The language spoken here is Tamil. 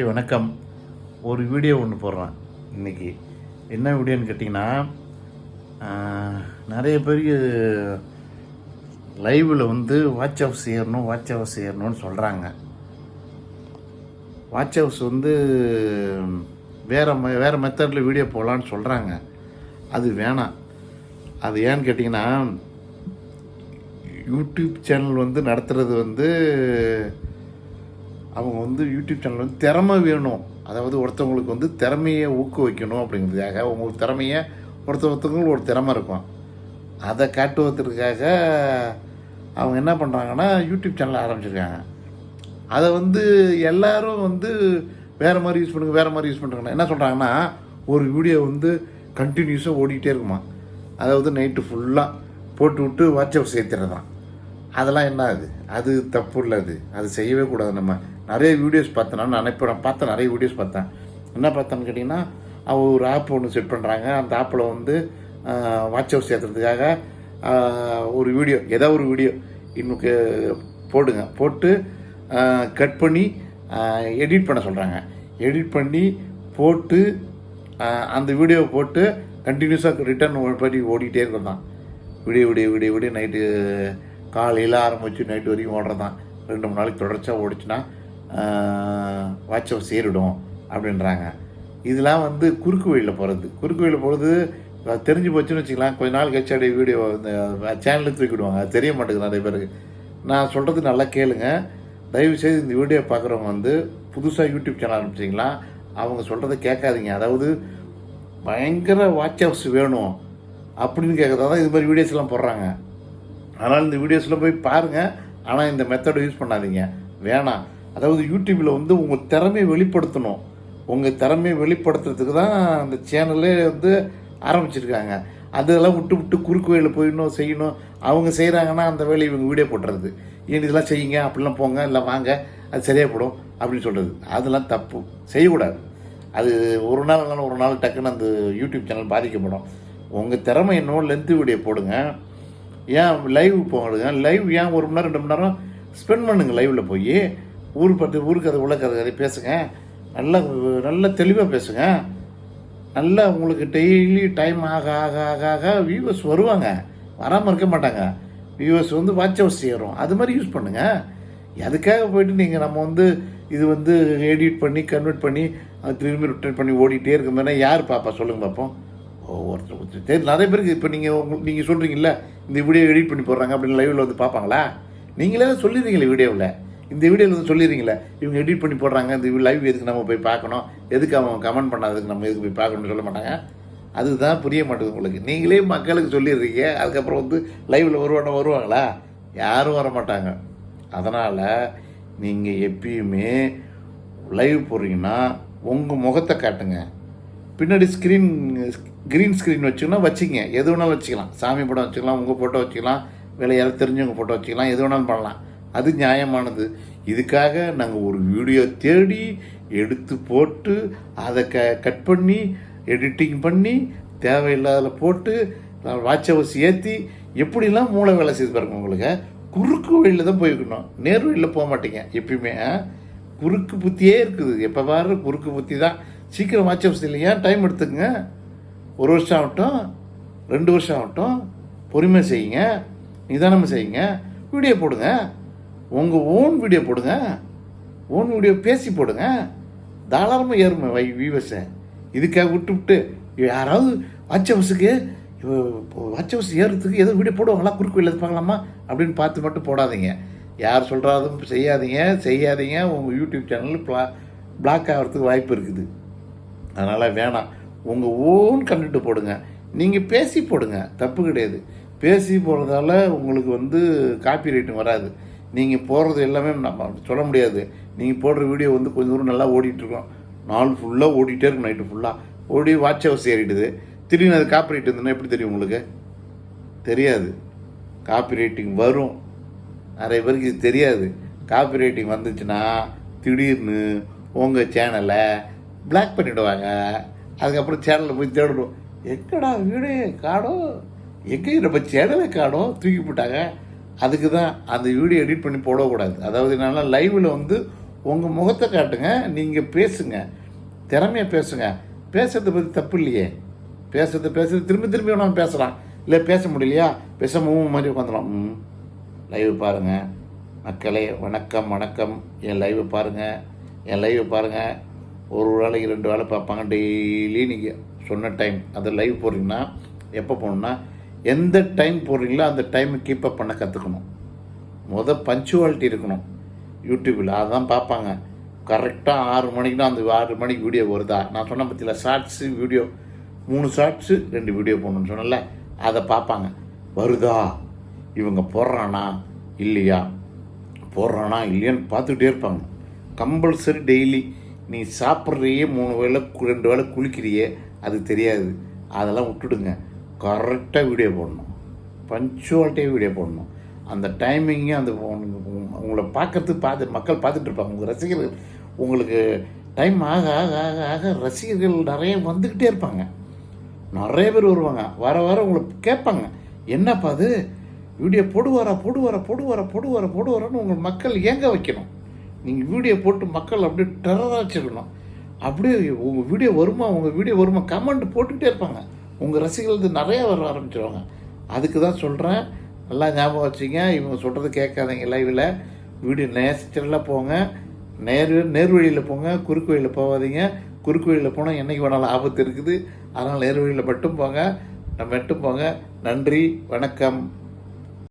வணக்கம். ஒரு வீடியோ ஒன்று போடுறேன் இன்றைக்கி. என்ன வீடியோன்னு கேட்டிங்கன்னா, நிறைய பேர் லைவில் வாட்ச் ஹவுஸ் ஏறணும்னு சொல்கிறாங்க. வாட்ச் ஹவுஸ் வேறு மெத்தடில் வீடியோ போடலான்னு சொல்கிறாங்க. அது வேணாம். அது ஏன்னு கேட்டிங்கன்னா, யூடியூப் சேனல் நடத்துகிறது அவங்க யூடியூப் சேனல் திறமை வேணும். அதாவது ஒருத்தவங்களுக்கு திறமையை ஊக்குவிக்கணும் அப்படிங்கிறதுக்காக, உங்களுக்கு திறமையை ஒருத்தவங்களுக்கு ஒரு திறமை இருக்கும், அதை காட்டுவதற்காக அவங்க என்ன பண்ணுறாங்கன்னா யூடியூப் சேனல் ஆரம்பிச்சிருக்காங்க. அதை எல்லோரும் வேறு மாதிரி யூஸ் பண்ணுறாங்கன்னா என்ன சொல்கிறாங்கன்னா, ஒரு வீடியோ கண்டினியூஸாக ஓடிக்கிட்டே இருக்குமா. அதாவது நைட்டு ஃபுல்லாக போட்டு விட்டு வாட்ச் ஹவுஸ் ஏற்றிடுறதான். அதெல்லாம் என்ன அது தப்பு இல்லை. அது செய்யவே கூடாது. நம்ம நிறைய வீடியோஸ் பார்த்தேன். நான் இப்போ பார்த்தேன், நிறைய வீடியோஸ் பார்த்தேன். என்ன பார்த்தேன்னு கேட்டிங்கன்னா, ஒரு ஆப் ஒன்று செட் பண்ணுறாங்க. அந்த ஆப்பில் வாட்ச் ஹவுஸ் ஏற்றுறதுக்காக ஒரு வீடியோ, ஏதாவது ஒரு வீடியோ இன்னும் போட்டு கட் பண்ணி எடிட் பண்ண சொல்கிறாங்க. எடிட் பண்ணி போட்டு அந்த வீடியோவை போட்டு கண்டினியூஸாக ரிட்டர்ன் பண்ணி ஓடிக்கிட்டே இருக்கிறது தான். விடிய நைட்டு காலையில் ஆரம்பித்து நைட்டு வரைக்கும் ஓடுறதான். 2-3 நாளைக்கு தொடர்ச்சியாக ஓடிச்சுன்னா வாட்ச் ஹவுஸ் ஏறிடும் அப்படின்றாங்க. இதெல்லாம் குறுக்கு வழியில் போகிறது தெரிஞ்சு போச்சுன்னு வச்சுக்கலாம். கொஞ்ச நாள் கழிச்சு அப்படியே வீடியோ இந்த சேனலில் தூக்கிவிடுவாங்க. அது தெரிய மாட்டேங்குது நிறைய பேருக்கு. நான் சொல்கிறது நல்லா கேளுங்க. தயவுசெய்து இந்த வீடியோ பார்க்குறவங்க புதுசாக யூடியூப் சேனல் ஆரம்பிச்சிங்களா, அவங்க சொல்கிறத கேட்காதீங்க. அதாவது பயங்கர வாட்ச் ஹவுஸ் வேணும் அப்படின்னு கேட்குறதா தான் இது மாதிரி வீடியோஸ்லாம் போடுறாங்க. அதனால் இந்த வீடியோஸில் போய் பாருங்கள். ஆனால் இந்த மெத்தடை யூஸ் பண்ணாதீங்க, வேணாம். அதாவது யூடியூப்பில் உங்கள் திறமையை வெளிப்படுத்தணும். உங்கள் திறமையை வெளிப்படுத்துறதுக்கு தான் அந்த சேனலே ஆரம்பிச்சிருக்காங்க. அதெல்லாம் விட்டு குறுக்கு வழியில் போயிடணும் செய்யணும். அவங்க செய்கிறாங்கன்னா அந்த வேலையை இவங்க வீடியோ போட்டுறது. ஏன் இதெல்லாம் செய்யுங்க, அப்படிலாம் போங்க, இல்லை வாங்க, அது சரியாக போடும் அப்படின்னு சொல்கிறது. அதெல்லாம் தப்பு, செய்யக்கூடாது. அது ஒரு நாள் டக்குன்னு அந்த யூடியூப் சேனல் பாதிக்கப்படும். உங்கள் திறமை என்னவோ லென்த்து வீடியோ போடுங்க. ஏன் லைவ் போடுங்க. லைவ் ஏன் 1 மணி நேரம் 2 மணி நேரம் ஸ்பெண்ட் பண்ணுங்கள். லைவில் போய் ஊருக்கு அதை உலகதை பேசுங்க. நல்லா தெளிவாக பேசுங்க. நல்லா உங்களுக்கு டெய்லி டைம் ஆக ஆக ஆக ஆக வியூவர்ஸ் வருவாங்க, வராமல் இருக்க மாட்டாங்க. வியூவர்ஸ் வாட்ச் ஹவுஸ் ஏறும். அது மாதிரி யூஸ் பண்ணுங்கள். அதுக்காக போய்ட்டு நீங்கள் நம்ம இது எடிட் பண்ணி கன்வெர்ட் பண்ணி அது திரும்பி ரிட்டர்ன் பண்ணி ஓடிட்டே இருக்க மாதிரி யார் பாப்பா சொல்லுங்கள் பார்ப்போம். ஒவ்வொருத்தர் நிறைய பேருக்கு இப்போ நீங்கள் சொல்கிறீங்கள இந்த வீடியோ எடிட் பண்ணி போடுறாங்க அப்படின்னு லைவில் பார்ப்பாங்களா? நீங்களே தான் சொல்லிடுறீங்களே வீடியோவில். இந்த வீடியோவில் சொல்லிடுறீங்களே இவங்க எடிட் பண்ணி போடுறாங்க, இந்த லைவ் எதுக்கு நம்ம போய் பார்க்கணும், எதுக்கு அவங்க கமெண்ட் பண்ணாததுக்கு நம்ம எதுக்கு போய் பார்க்கணும்னு சொல்ல மாட்டாங்க. அதுதான் புரிய மாட்டேங்குது உங்களுக்கு. நீங்களே மக்களுக்கு சொல்லிடுறீங்க. அதுக்கப்புறம் லைவில் வருவாங்களா? யாரும் வர மாட்டாங்க. அதனால் நீங்கள் எப்பயுமே லைவ் போடுறீங்கன்னா உங்கள் முகத்தை காட்டுங்க. பின்னாடி க்ரீன் ஸ்க்ரீன் வச்சுக்கிங்க. எது வேணாலும் வச்சுக்கலாம். சாமி படம் வச்சுக்கலாம், உங்கள் ஃபோட்டோ வச்சுக்கலாம், வேலை யாரும் தெரிஞ்சவங்க ஃபோட்டோ வச்சுக்கலாம், எது வேணாலும் பண்ணலாம். அது நியாயமானது. இதுக்காக நாங்கள் ஒரு வீடியோ தேடி எடுத்து போட்டு அதை கட் பண்ணி எடிட்டிங் பண்ணி தேவையில்லாத போட்டு வாட்ச் ஹவுஸ் ஏற்றி எப்படிலாம் மூளை வேலை செய்து பாருங்க. உங்களுக்கு குறுக்கு வழியில் தான் போய்க்கணும், நேர் வழியில் போக மாட்டீங்க. எப்பயுமே குறுக்கு புத்தியே இருக்குது. எப்போ பாரு குறுக்கு புத்தி தான். சீக்கிரம் வாட்ச் ஹவுஸ் இல்லையா, டைம் எடுத்துக்கங்க. 1 வருஷம் ஆகட்டும், 2 வருஷம் ஆகட்டும், பொறுமையாக செய்யுங்க, நிதானமாக செய்யுங்க. வீடியோ போடுங்க, உங்கள் ஓன் வீடியோ போடுங்க, ஓன் வீடியோ பேசி போடுங்க. தாராளமாக ஏறுமை வியூவர்ஸை. இதுக்காக விட்டு யாராவது வாட்ச் ஹவுஸ் ஏறுறதுக்கு ஏதோ வீடியோ போடுவாங்களா, குறுக்கு வழியில் பார்க்கலாமா அப்படின்னு பார்த்து மட்டும் போடாதீங்க. யார் சொல்கிறதும் செய்யாதீங்க. உங்கள் யூடியூப் சேனல் பிளாக் ஆகிறதுக்கு வாய்ப்பு இருக்குது. அதனால் வேணாம். உங்கள் ஓன் கண்டென்ட் போடுங்க. நீங்கள் பேசி போடுங்க, தப்பு கிடையாது. பேசி போடுறதால உங்களுக்கு காப்பி ரைட்டும் வராது. நீங்கள் போடுறது எல்லாமே நம்ம சொல்ல முடியாது. நீங்கள் போடுற வீடியோ கொஞ்சம் தூரம் நல்லா ஓடிட்டுருக்கோம், நாள் ஃபுல்லாக ஓடிட்டே இருக்கும், நைட்டு ஃபுல்லாக ஓடி வாட்ச் ஹவுஸ் ஏறிடுது. திடீர்னு அது காப்பி ரைட் இருந்ததுன்னா எப்படி தெரியும் உங்களுக்கு? தெரியாது. காப்பி ரைட்டிங் வரும். நிறைய பேருக்கு இது தெரியாது. காப்பி ரைட்டிங் வந்துச்சுன்னா திடீர்னு உங்கள் சேனலை பிளாக் பண்ணிவிடுவாங்க. அதுக்கப்புறம் சேனலில் போய் தேடணும், எங்கடா வீடியோ காணோம், எங்கே நம்ம சேனலை காணோம், தூக்கி போட்டாங்க. அதுக்கு தான் அந்த வீடியோ எடிட் பண்ணி போடக்கூடாது. அதாவது என்னன்னா லைவில் உங்கள் முகத்தை காட்டுங்க, நீங்கள் பேசுங்க, திறமையை பேசுங்க. பேசுறதை பற்றி தப்பு இல்லையே. பேசுறது திரும்பி திரும்பி வேணாலும் பேசலாம். இல்லை பேச முடியலையா, பேச மாதிரி உட்காந்துலாம். லைவ் பாருங்கள் மக்களே. வணக்கம் வணக்கம். என் லைவை பாருங்கள். ஒரு வேளைக்கு 2 வேலை பார்ப்பாங்க. டெய்லி நீங்கள் சொன்ன டைம் அந்த லைவ் போடுறீங்கன்னா எப்போ போகணுன்னா, எந்த டைம் போடுறீங்களோ அந்த டைமை கீப்பப் பண்ண கற்றுக்கணும். பஞ்சுவாலிட்டி இருக்கணும் யூடியூப்பில். அதான் பார்ப்பாங்க. கரெக்டாக 6 மணிக்குனா அந்த 6 மணிக்கு வீடியோ வருதா. நான் சொன்ன பற்றியில் ஷார்ட்ஸு வீடியோ 3 ஷார்ட்ஸு 2 வீடியோ போடணும்னு சொன்னல, அதை பார்ப்பாங்க. வருதா, இவங்க போடுறானா இல்லையான்னு பார்த்துக்கிட்டே இருப்பாங்க. கம்பல்சரி டெய்லி நீ சாப்பிட்றியே 3 வேளை 2 வேளை குளிக்கிறியே, அது தெரியாது. அதெல்லாம் விட்டுடுங்க. கரெக்டாக வீடியோ போடணும், பஞ்சுவாலிட்டியாக வீடியோ போடணும். அந்த டைமிங்கு அந்த உங்களை பார்க்குறதுக்கு மக்கள் பார்த்துட்ருப்பாங்க. உங்கள் ரசிகர்கள் உங்களுக்கு டைம் ஆக ஆக ஆக ஆக ரசிகர்கள் நிறைய வந்துக்கிட்டே இருப்பாங்க. நிறைய பேர் வருவாங்க. வர உங்களை கேட்பாங்க, என்னப்பா அது வீடியோ போடுவாரான்னு உங்கள் மக்கள் ஏங்க வைக்கணும். நீங்கள் வீடியோ போட்டு மக்கள் அப்படியே டெரராச்சிடணும். அப்படியே உங்கள் வீடியோ வருமா கமெண்ட் போட்டுக்கிட்டே இருப்பாங்க. உங்கள் ரசிகர்கள் நிறைய வர ஆரம்பிச்சிடுவாங்க. அதுக்கு தான் சொல்கிறேன், நல்லா ஞாபகம் வச்சுங்க. இவங்க சொல்கிறது கேட்காதீங்க. லைவில் வீடியோ நேச்சுரலாக போங்க, நேர் வழியில் போங்க, குறுக்கு வழியில் போகாதீங்க. குறுக்கு வழியில் போனால் என்றைக்கு வேணாலும் ஆபத்து இருக்குது. அதனால் நேர் வழியில் மட்டும் போங்க. நன்றி, வணக்கம்.